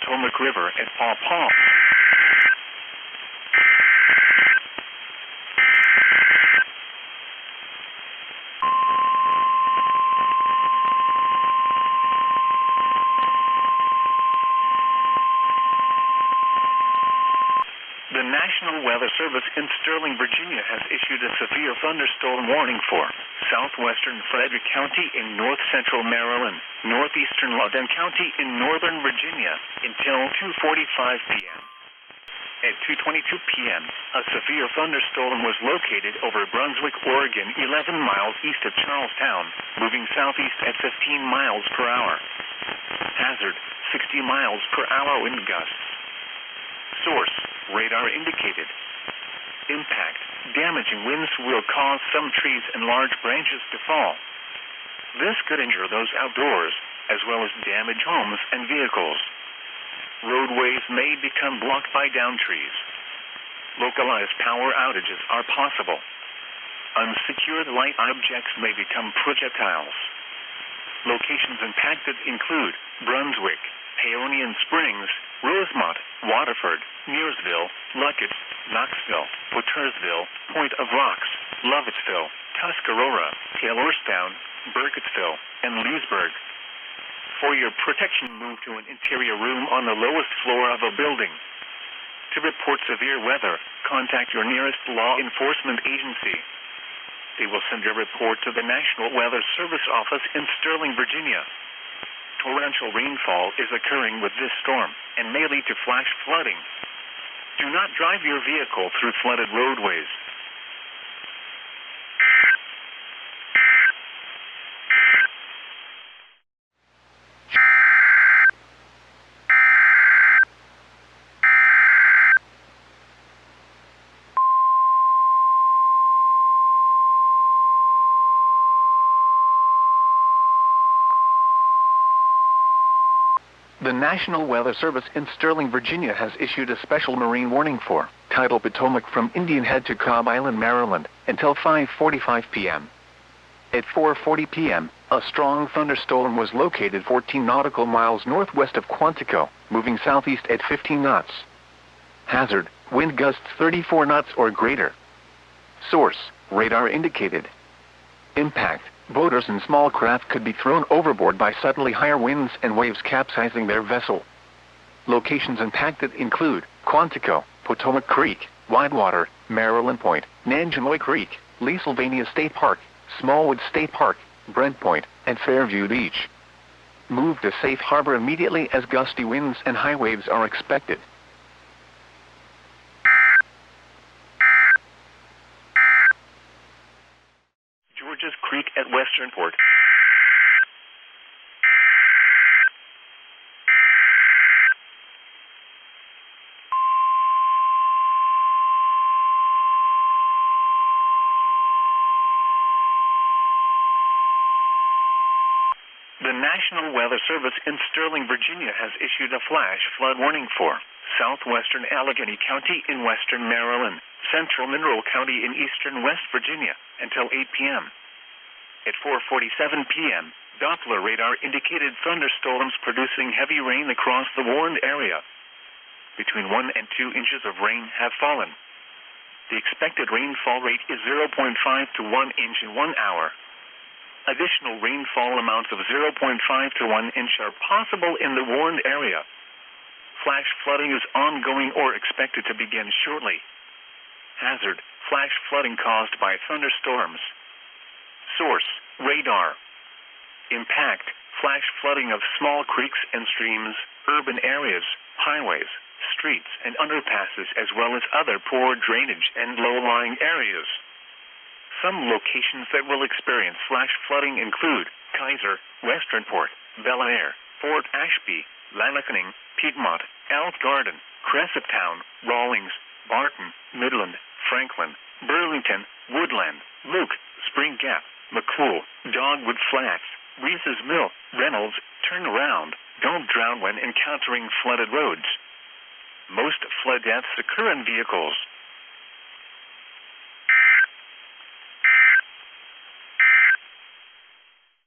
Potomac River at Paw Paw. The National Weather Service in Sterling, Virginia has issued a severe thunderstorm warning for southwestern Frederick County in north-central Maryland, northeastern Loudoun County in northern Virginia until 2:45 p.m. At 2:22 p.m., a severe thunderstorm was located over Brunswick, Oregon, 11 miles east of Charlestown, moving southeast at 15 miles per hour. Hazard, 60 miles per hour wind gusts. Source, radar indicated. Impact, damaging winds will cause some trees and large branches to fall. This could injure those outdoors, as well as damage homes and vehicles. Roadways may become blocked by downed trees. Localized power outages are possible. Unsecured light objects may become projectiles. Locations impacted include Brunswick, Paonian Springs, Rosemont, Waterford, Nearsville, Luckett, Knoxville, Pottersville, Point of Rocks, Lovettsville, Tuscarora, Taylorstown, Burkittsville, and Leesburg. For your protection, move to an interior room on the lowest floor of a building. To report severe weather, contact your nearest law enforcement agency. They will send your report to the National Weather Service office in Sterling, Virginia. Torrential rainfall is occurring with this storm and may lead to flash flooding. Do not drive your vehicle through flooded roadways. The National Weather Service in Sterling, Virginia has issued a special marine warning for tidal Potomac from Indian Head to Cobb Island, Maryland, until 5:45 p.m. At 4:40 p.m., a strong thunderstorm was located 14 nautical miles northwest of Quantico, moving southeast at 15 knots. Hazard, wind gusts 34 knots or greater. Source, radar indicated. Impact, boaters and small craft could be thrown overboard by suddenly higher winds and waves capsizing their vessel. Locations impacted include Quantico, Potomac Creek, Widewater, Maryland Point, Nanjemoy Creek, Lee Sylvania State Park, Smallwood State Park, Brent Point, and Fairview Beach. Move to safe harbor immediately as gusty winds and high waves are expected. Georges Creek at Westernport. The National Weather Service in Sterling, Virginia has issued a flash flood warning for southwestern Allegheny County in western Maryland, central Mineral County in eastern West Virginia, until 8 p.m. At 4:47 p.m., Doppler radar indicated thunderstorms producing heavy rain across the warned area. Between 1 and 2 inches of rain have fallen. The expected rainfall rate is 0.5 to 1 inch in 1 hour. Additional rainfall amounts of 0.5 to 1 inch are possible in the warned area. Flash flooding is ongoing or expected to begin shortly. Hazard, flash flooding caused by thunderstorms. Source, radar. Impact, flash flooding of small creeks and streams, urban areas, highways, streets, and underpasses, as well as other poor drainage and low-lying areas. Some locations that will experience flash flooding include Kaiser, Westernport, Bellaire, Fort Ashby, Lanacunning, Piedmont, Elk Garden, Cresaptown, Rawlings, Barton, Midland, Franklin, Burlington, Woodland, Luke, Spring Gap, McCool, Dogwood Flats, Reese's Mill, Reynolds. Turn around. Don't drown when encountering flooded roads. Most flood deaths occur in vehicles.